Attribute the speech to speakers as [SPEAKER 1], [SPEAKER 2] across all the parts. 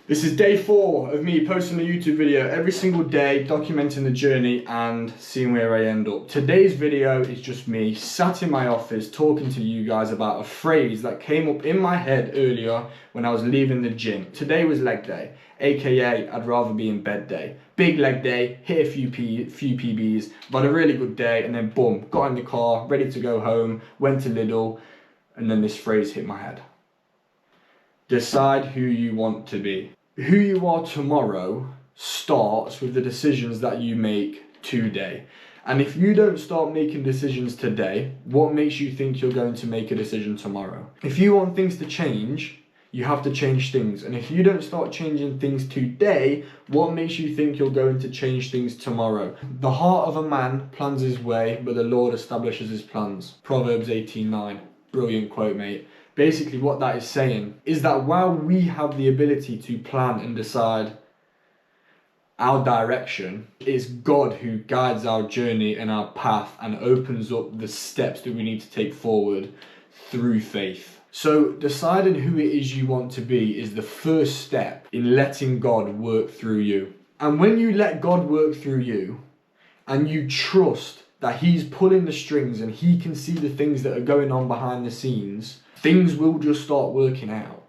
[SPEAKER 1] This is day 4 of me posting a YouTube video every single day, documenting the journey and seeing where I end up. Today's video is just me sat in my office talking to you guys about a phrase that came up in my head earlier when I was leaving the gym. Today was leg day, aka I'd rather be in bed day. Big leg day, hit a few PBs, but a really good day, and then boom, got in the car, ready to go home, went to Lidl, and then this phrase hit my head. Decide who you want to be. Who you are tomorrow starts with the decisions that you make today. And if you don't start making decisions today, what makes you think you're going to make a decision tomorrow? If you want things to change, you have to change things. And if you don't start changing things today, what makes you think you're going to change things tomorrow? The heart of a man plans his way, but the Lord establishes his plans. Proverbs 18:9. Brilliant quote, mate. Basically what that is saying is that while we have the ability to plan and decide our direction, it's God who guides our journey and our path and opens up the steps that we need to take forward through faith. So deciding who it is you want to be is the first step in letting God work through you. And when you let God work through you and you trust that He's pulling the strings and He can see the things that are going on behind the scenes, things will just start working out.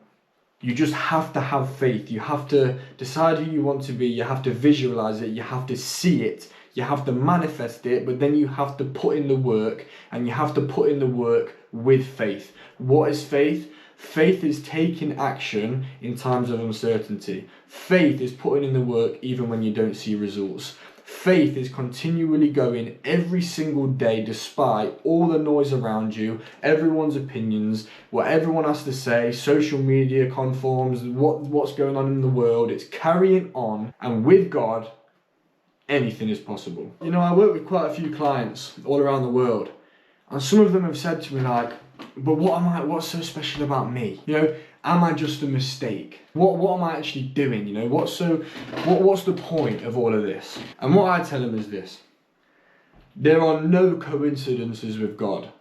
[SPEAKER 1] You just have to have faith. You have to decide who you want to be. You have to visualize it. You have to see it. You have to manifest it. But then you have to put in the work, and you have to put in the work with faith. What is faith? Faith is taking action in times of uncertainty. Faith is putting in the work even when you don't see results. Faith is continually going every single day despite all the noise around you, everyone's opinions, what everyone has to say, social media conforms, what's going on in the world. It's carrying on, and with God, anything is possible. You know, I work with quite a few clients all around the world, and some of them have said to me like, but what's so special about me? You know, am I just a mistake? What am I actually doing? You know, what's the point of all of this? And what I tell them is this: there are no coincidences with God.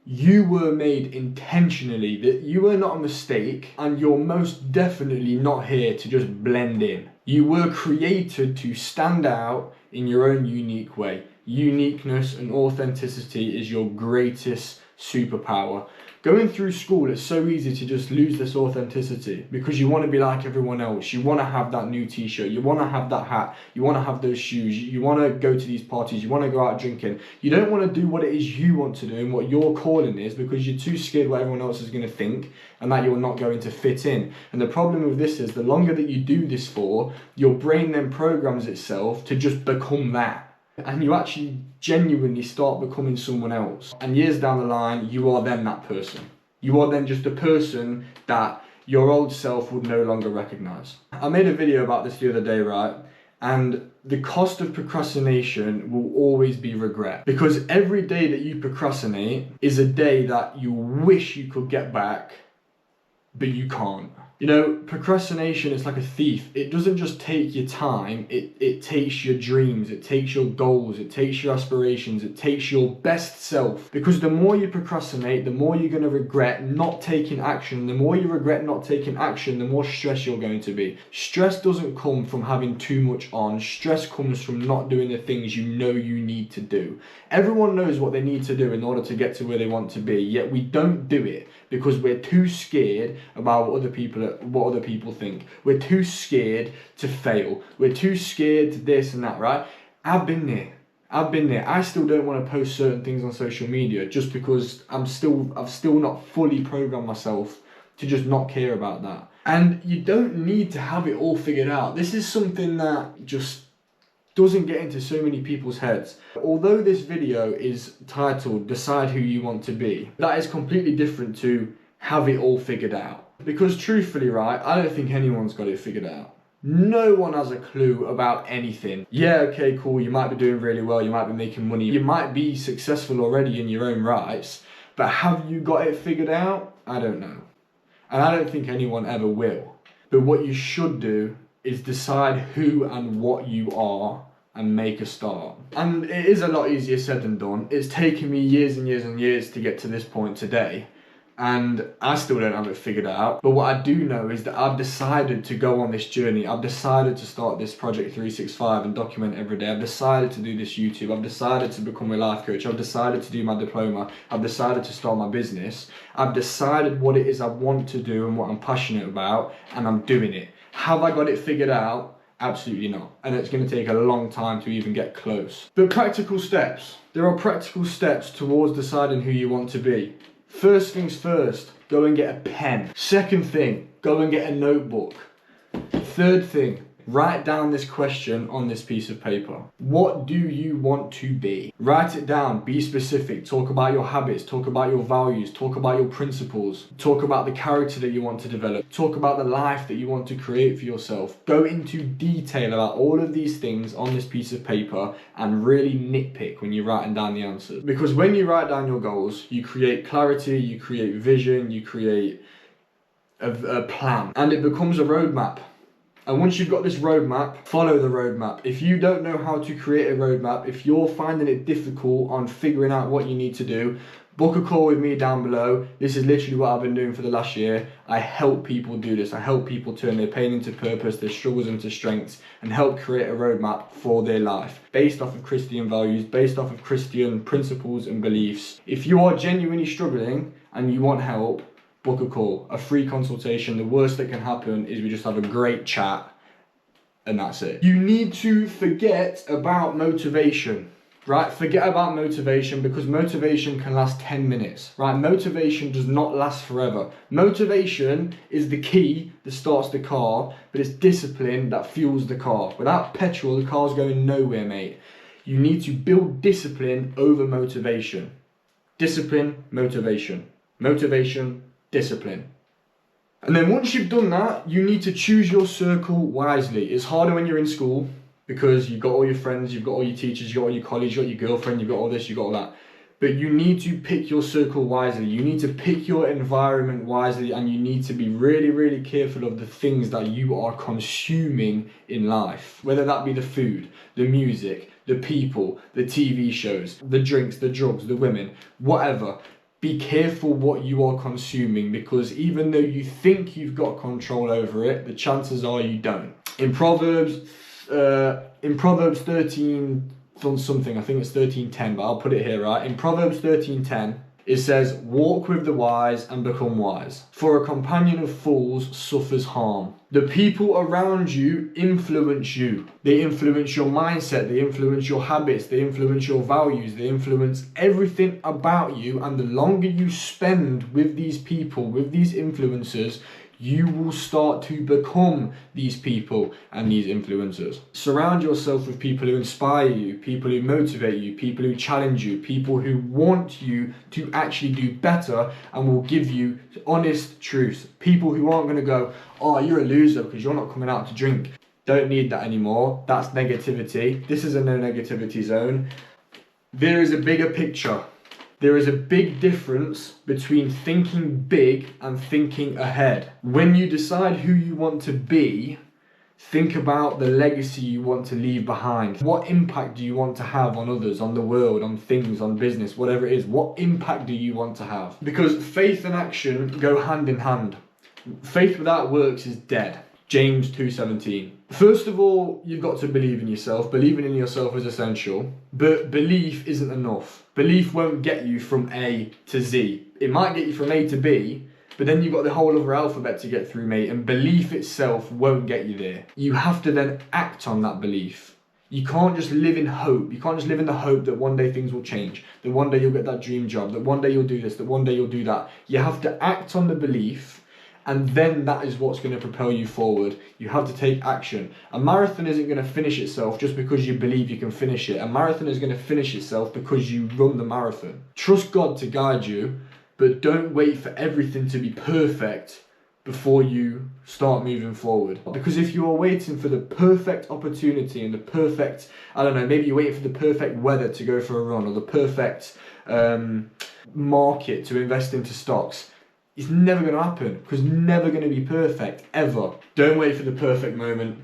[SPEAKER 1] You were made intentionally, that you were not a mistake, and you're most definitely not here to just blend in. You were created to stand out in your own unique way. Uniqueness and authenticity is your greatest superpower. Going through school, it's so easy to just lose this authenticity because you want to be like everyone else. You want to have that new t-shirt, you want to have that hat, you want to have those shoes, you want to go to these parties, you want to go out drinking. You don't want to do what it is you want to do and what your calling is because you're too scared what everyone else is going to think and that you're not going to fit in. And the problem with this is the longer that you do this for, your brain then programs itself to just become that. And you actually genuinely start becoming someone else. And years down the line, you are then that person. You are then just a person that your old self would no longer recognize. I made a video about this the other day, right? And the cost of procrastination will always be regret. Because every day that you procrastinate is a day that you wish you could get back, but you can't. You know, procrastination is like a thief. It doesn't just take your time, it takes your dreams, it takes your goals, it takes your aspirations, it takes your best self. Because the more you procrastinate, the more you're going to regret not taking action. The more you regret not taking action, the more stressed you're going to be. Stress doesn't come from having too much on. Stress comes from not doing the things you know you need to do. Everyone knows what they need to do in order to get to where they want to be, yet we don't do it because we're too scared about what other people think. We're too scared to fail. We're too scared to this and that, right? I've been there. I still don't want to post certain things on social media just because I've still not fully programmed myself to just not care about that. And you don't need to have it all figured out. This is something that just doesn't get into so many people's heads. Although this video is titled Decide Who You Want to Be, that is completely different to have it all figured out. Because truthfully, right, I don't think anyone's got it figured out. No one has a clue about anything. Yeah, okay, cool, you might be doing really well, you might be making money, you might be successful already in your own rights, but have you got it figured out? I don't know. And I don't think anyone ever will. But what you should do is decide who and what you are and make a start. And it is a lot easier said than done. It's taken me years and years and years to get to this point today. and I still don't have it figured out. But what I do know is that I've decided to go on this journey. I've decided to start this Project 365 and document every day. I've decided to do this YouTube. I've decided to become a life coach. I've decided to do my diploma. I've decided to start my business. I've decided what it is I want to do and what I'm passionate about, and I'm doing it. Have I got it figured out? Absolutely not. And it's going to take a long time to even get close. But practical steps. There are practical steps towards deciding who you want to be. First things first, go and get a pen. Second thing, go and get a notebook. Third thing, write down this question on this piece of paper. What do you want to be? Write it down, be specific, talk about your habits, talk about your values, talk about your principles, talk about the character that you want to develop, talk about the life that you want to create for yourself. Go into detail about all of these things on this piece of paper and really nitpick when you're writing down the answers. Because when you write down your goals, you create clarity, you create vision, you create a plan, and it becomes a roadmap. And once you've got this roadmap, follow the roadmap. If you don't know how to create a roadmap, if you're finding it difficult on figuring out what you need to do, book a call with me down below. This is literally what I've been doing for the last year. I help people do this. I help people turn their pain into purpose, their struggles into strengths, and help create a roadmap for their life based off of Christian values, based off of Christian principles and beliefs. If you are genuinely struggling and you want help, book a call, a free consultation. The worst that can happen is we just have a great chat and that's it. You need to forget about motivation, right? Forget about motivation, because motivation can last 10 minutes, right? Motivation does not last forever. Motivation is the key that starts the car, but it's discipline that fuels the car. Without petrol, the car's going nowhere, mate. You need to build discipline over motivation. Discipline, motivation. Motivation, discipline. And then once you've done that, you need to choose your circle wisely. It's harder when you're in school because you've got all your friends, you've got all your teachers, you've got all your colleagues, you've got your girlfriend, you've got all this, you've got all that. But you need to pick your circle wisely. You need to pick your environment wisely, and you need to be really, really careful of the things that you are consuming in life. Whether that be the food, the music, the people, the TV shows, the drinks, the drugs, the women, whatever. Be careful what you are consuming, because even though you think you've got control over it, the chances are you don't. In Proverbs 13 something, I think it's 13:10, but I'll put it here, right? In Proverbs 13:10, it says, walk with the wise and become wise, for a companion of fools suffers harm. The people around you influence you. They influence your mindset, they influence your habits, they influence your values, they influence everything about you. And the longer you spend with these people, with these influencers, you will start to become these people and these influencers. Surround yourself with people who inspire you, people who motivate you, people who challenge you, people who want you to actually do better and will give you honest truths. People who aren't going to go, oh, you're a loser because you're not coming out to drink. Don't need that anymore. That's negativity. This is a no negativity zone. There is a bigger picture. There is a big difference between thinking big and thinking ahead. When you decide who you want to be, think about the legacy you want to leave behind. What impact do you want to have on others, on the world, on things, on business, whatever it is? What impact do you want to have? Because faith and action go hand in hand. Faith without works is dead. James 2:17. First of all, you've got to believe in yourself. Believing in yourself is essential, but belief isn't enough. Belief won't get you from A to Z. It might get you from A to B, but then you've got the whole other alphabet to get through, mate, and belief itself won't get you there. You have to then act on that belief. You can't just live in hope. You can't just live in the hope that one day things will change, that one day you'll get that dream job, that one day you'll do this, that one day you'll do that. You have to act on the belief, and then that is what's going to propel you forward. You have to take action. A marathon isn't going to finish itself just because you believe you can finish it. A marathon is going to finish itself because you run the marathon. Trust God to guide you, but don't wait for everything to be perfect before you start moving forward. Because if you are waiting for the perfect opportunity and the perfect, I don't know, maybe you're waiting for the perfect weather to go for a run, or the perfect market to invest into stocks, it's never going to happen, because it's never going to be perfect, ever. Don't wait for the perfect moment.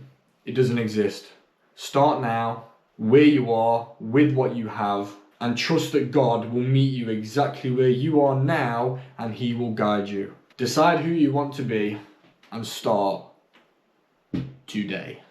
[SPEAKER 1] It doesn't exist. Start now, where you are, with what you have, and trust that God will meet you exactly where you are now and He will guide you. Decide who you want to be and start today.